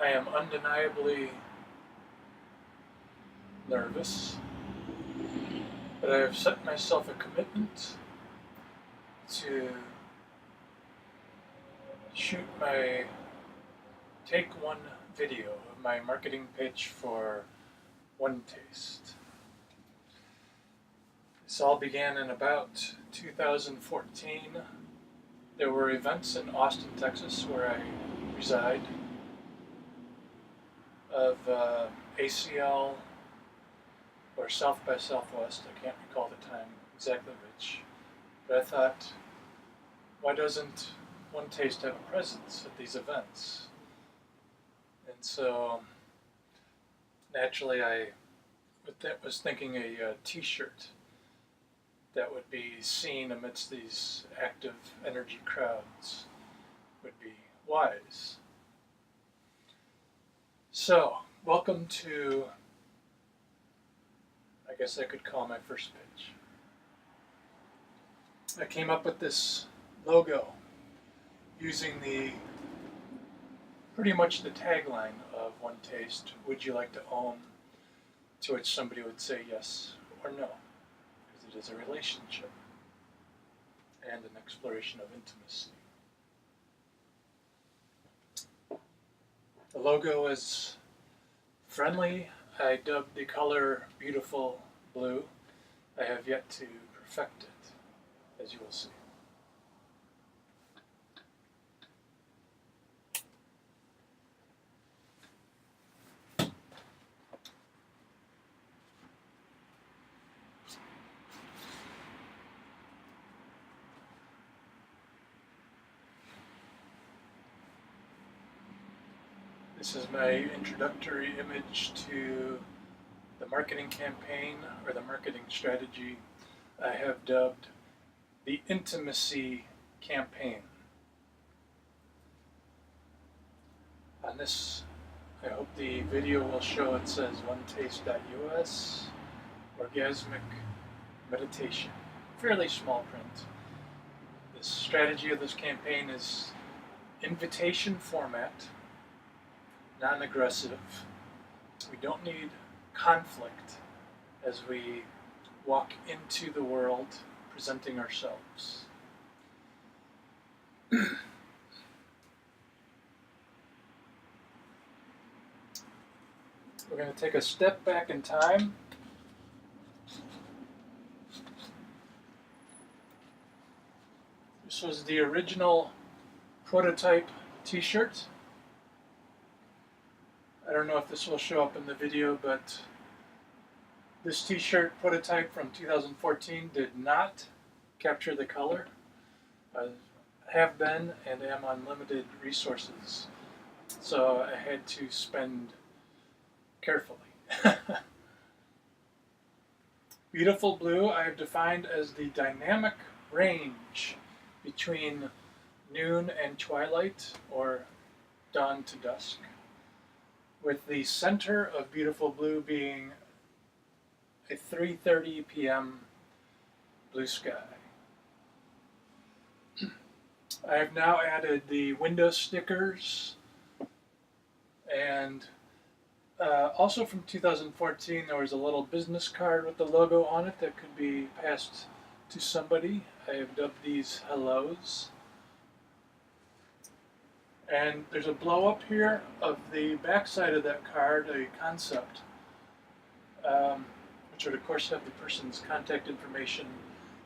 I am undeniably nervous, but I have set myself a commitment to shoot my take one video of my marketing pitch for One Taste. This all began in about 2014. There were events in Austin, Texas, where I reside, of ACL or South by Southwest. I can't recall the time exactly which. But I thought, why doesn't One Taste have a presence at these events? And so naturally I was thinking a t-shirt that would be seen amidst these active energy crowds would be wise. So, welcome to, I guess I could call my first pitch. I came up with this logo using pretty much the tagline of One Taste, would you like to own? To which somebody would say yes or no, because it is a relationship and an exploration of intimacy. The logo is friendly. I dubbed the color Beautiful Blue. I have yet to perfect it, as you will see. This is my introductory image to the marketing campaign or the marketing strategy I have dubbed the Intimacy Campaign. On this, I hope the video will show it says onetaste.us, orgasmic meditation. Fairly small print. The strategy of this campaign is invitation format, non-aggressive. We don't need conflict as we walk into the world presenting ourselves. We're going to take a step back in time. This was the original prototype t-shirt. I don't know if this will show up in the video, but this t-shirt prototype from 2014 did not capture the color. I have been and am on limited resources, so I had to spend carefully. Beautiful Blue I have defined as the dynamic range between noon and twilight, or dawn to dusk, with the center of Beautiful Blue being a 3:30 p.m. blue sky. I have now added the window stickers, and also from 2014 there was a little business card with the logo on it that could be passed to somebody. I have dubbed these hellos. And there's a blow up here of the backside of that card, a concept, which would of course have the person's contact information,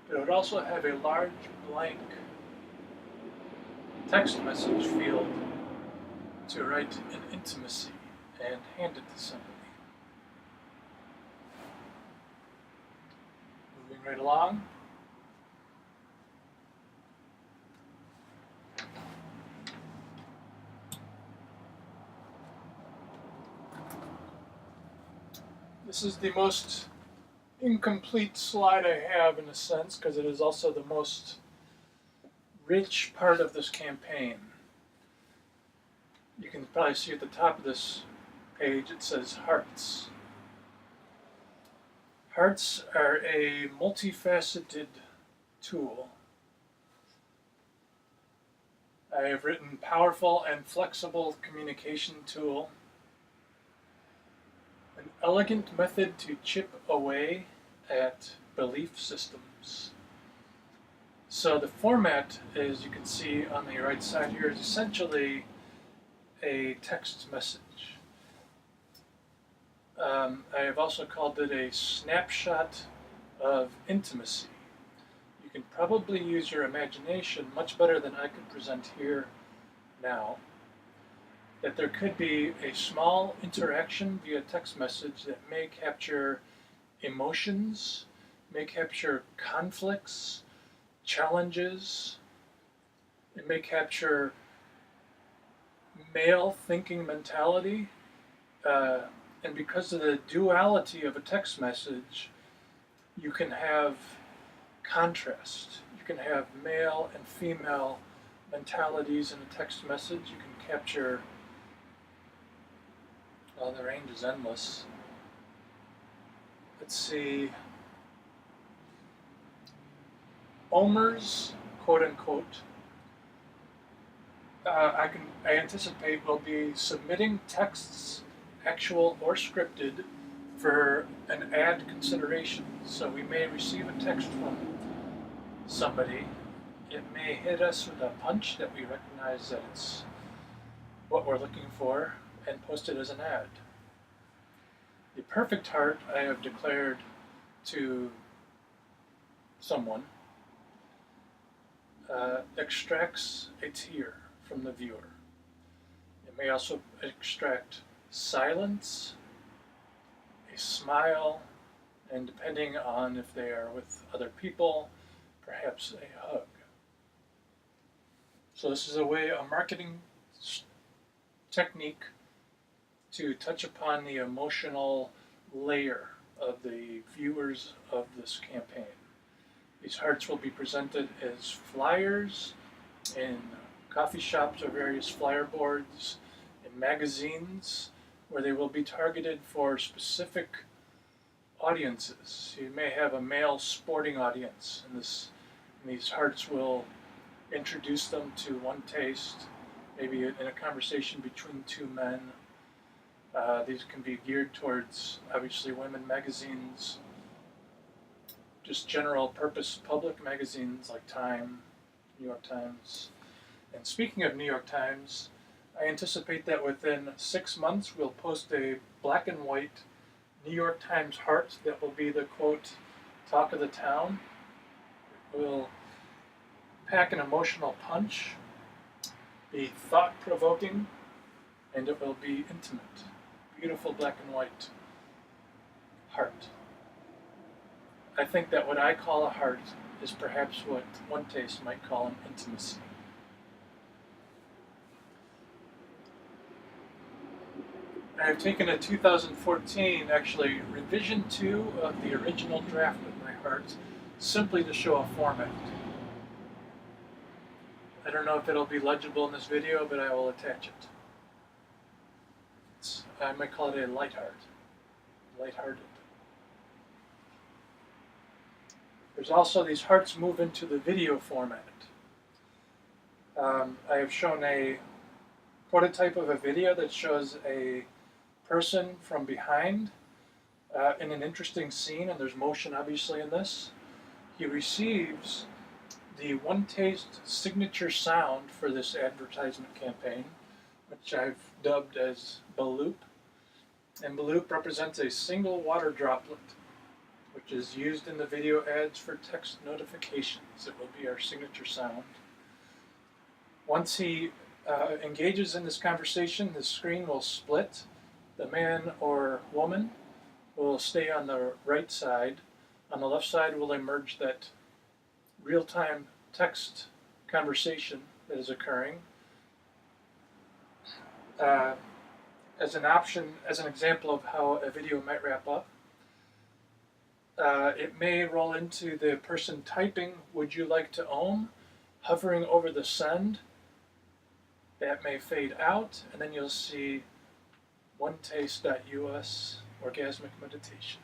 but it would also have a large blank text message field to write an intimacy and hand it to somebody. Moving right along. This is the most incomplete slide I have, in a sense, because it is also the most rich part of this campaign. You can probably see at the top of this page it says hearts. Hearts are a multifaceted tool. I have written Powerful and Flexible Communication Tool, an elegant method to chip away at belief systems. So the format, as you can see on the right side here, is essentially a text message. I have also called it a snapshot of intimacy. You can probably use your imagination much better than I could present here now, that there could be a small interaction via text message that may capture emotions, may capture conflicts, challenges. It may capture male thinking mentality. And because of the duality of a text message, you can have contrast. You can have male and female mentalities in a text message. You can capture, well, the range is endless. Let's see. Omers, quote unquote, I anticipate will be submitting texts, actual or scripted, for an ad consideration. So we may receive a text from somebody. It may hit us with a punch that we recognize that it's what we're looking for and post it as an ad. The perfect heart I have declared to someone extracts a tear from the viewer. It may also extract silence, a smile, and depending on if they are with other people, perhaps a hug. So this is a marketing technique to touch upon the emotional layer of the viewers of this campaign. These hearts will be presented as flyers in coffee shops or various flyer boards, in magazines, where they will be targeted for specific audiences. You may have a male sporting audience, and these hearts will introduce them to One Taste, maybe in a conversation between two men. These can be geared towards, obviously, women magazines, just general purpose public magazines like Time, New York Times. And speaking of New York Times, I anticipate that within 6 months we'll post a black and white New York Times heart that will be the, quote, talk of the town. It will pack an emotional punch, be thought-provoking, and it will be intimate. Beautiful black and white heart. I think that what I call a heart is perhaps what One Taste might call an intimacy. I have taken a 2014, actually, revision 2 of the original draft of my heart, simply to show a format. I don't know if it'll be legible in this video, but I will attach it. I might call it a light heart. Lighthearted. There's also these hearts move into the video format. I have shown a prototype of a video that shows a person from behind in an interesting scene, and there's motion obviously in this. He receives the One Taste signature sound for this advertisement campaign, which I've dubbed as Baloop. And Baloop represents a single water droplet, which is used in the video ads for text notifications. It will be our signature sound. Once he engages in this conversation, the screen will split. The man or woman will stay on the right side. On the left side will emerge that real-time text conversation that is occurring. As an option, as an example of how a video might wrap up, it may roll into the person typing, "Would you like to own?" hovering over the send. That may fade out, and then you'll see onetaste.us, orgasmic meditation.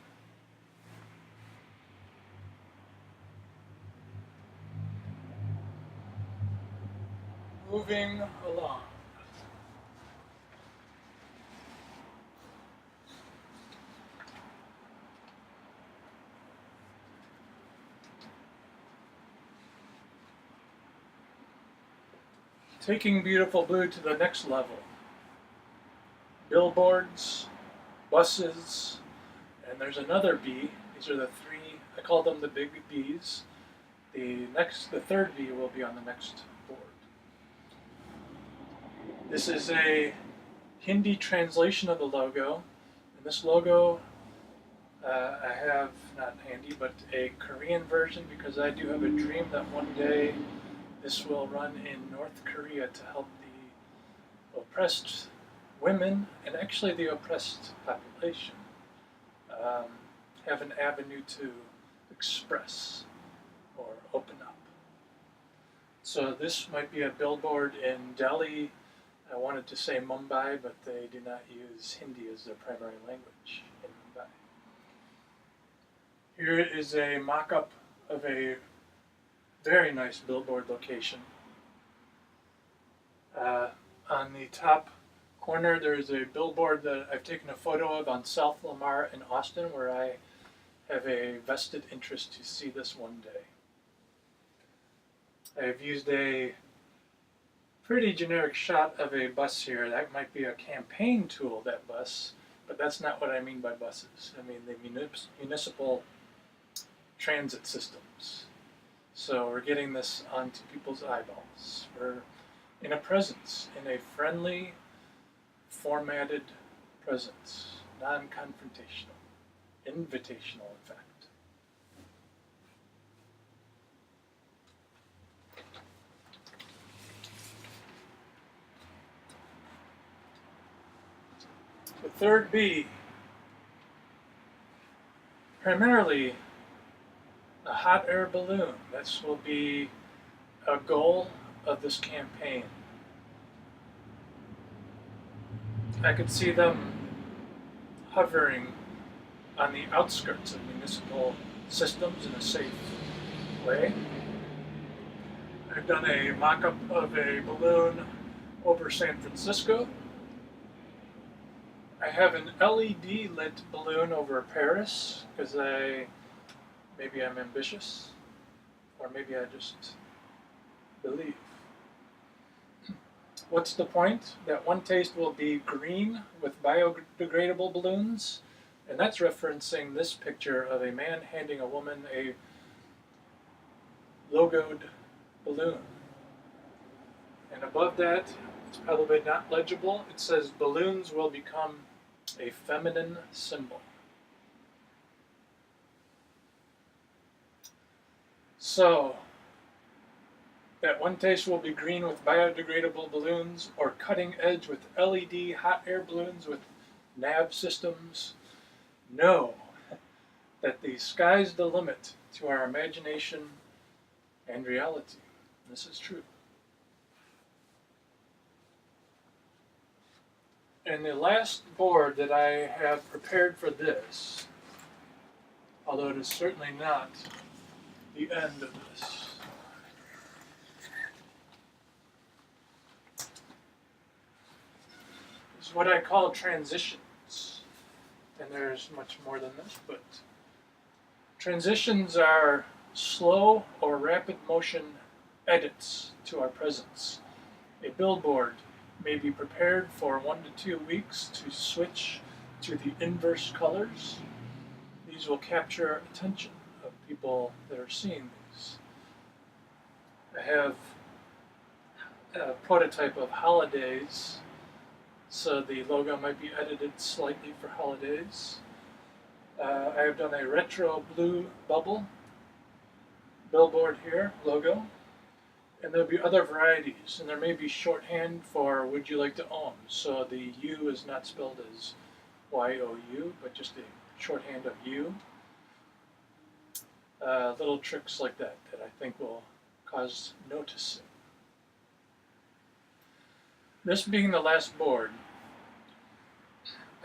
moving along. Taking Beautiful Blue to the next level. Billboards, buses, and there's another B. These are the three, I call them the big Bs. The third B will be on the next board. This is a Hindi translation of the logo. And this logo, I have, not handy, but a Korean version because I do have a dream that one day this will run in North Korea to help the oppressed women and actually the oppressed population have an avenue to express or open up. So this might be a billboard in Delhi. I wanted to say Mumbai, but they do not use Hindi as their primary language in Mumbai. Here is a mock-up of a very nice billboard location. On the top corner, there's a billboard that I've taken a photo of on South Lamar in Austin, where I have a vested interest to see this one day. I've used a pretty generic shot of a bus here. That might be a campaign tool, that bus, but that's not what I mean by buses. I mean the municipal transit systems. So we're getting this onto people's eyeballs. We're in a presence, in a friendly, formatted presence, non-confrontational, invitational, in fact. The third B, primarily a hot air balloon. This will be a goal of this campaign. I could see them hovering on the outskirts of municipal systems in a safe way. I've done a mock-up of a balloon over San Francisco. I have an LED lit balloon over Paris because maybe I'm ambitious, or maybe I just believe. What's the point? That one taste will be green with biodegradable balloons, and that's referencing this picture of a man handing a woman a logoed balloon. And above that, it's probably not legible, it says balloons will become a feminine symbol. So, that one taste will be green with biodegradable balloons, or cutting edge with LED hot air balloons with nav systems. Know that the sky's the limit to our imagination and reality. This is true. And the last board that I have prepared for this, although it is certainly not the end of this, is what I call transitions. And there's much more than this, but transitions are slow or rapid motion edits to our presence. A billboard may be prepared for 1 to 2 weeks to switch to the inverse colors. These will capture attention of people that are seeing these. I have a prototype of holidays, so the logo might be edited slightly for holidays. I have done a retro blue bubble billboard here, logo. And there'll be other varieties, and there may be shorthand for would you like to own. So the U is not spelled as Y-O-U, but just a shorthand of U. Little tricks like that that I think will cause noticing. This being the last board,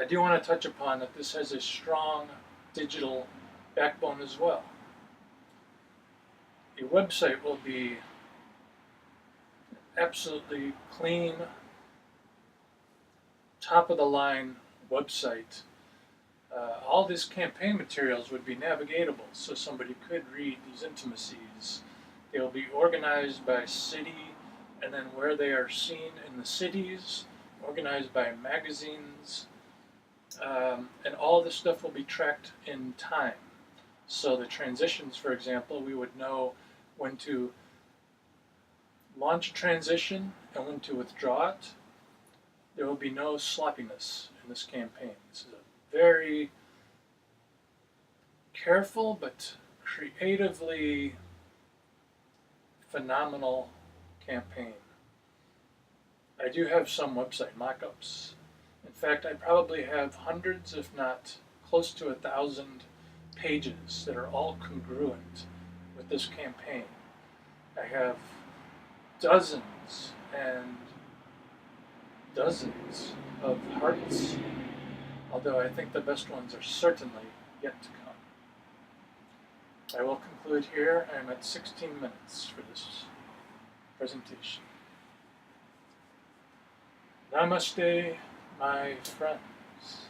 I do want to touch upon that this has a strong digital backbone as well. The website will be absolutely clean, top of the line website, all these campaign materials would be navigatable so somebody could read these intimacies. They'll be organized by city and then where they are seen in the cities, organized by magazines, and all this stuff will be tracked in time. So the transitions, for example, we would know when to launch a transition and when to withdraw it. There will be no sloppiness in this campaign. This is a very careful but creatively phenomenal campaign. I do have some website mock-ups. In fact, I probably have hundreds, if not close to 1,000 pages that are all congruent with this campaign. I have dozens and dozens of hearts, although I think the best ones are certainly yet to come. I will conclude here. I am at 16 minutes for this presentation. Namaste, my friends.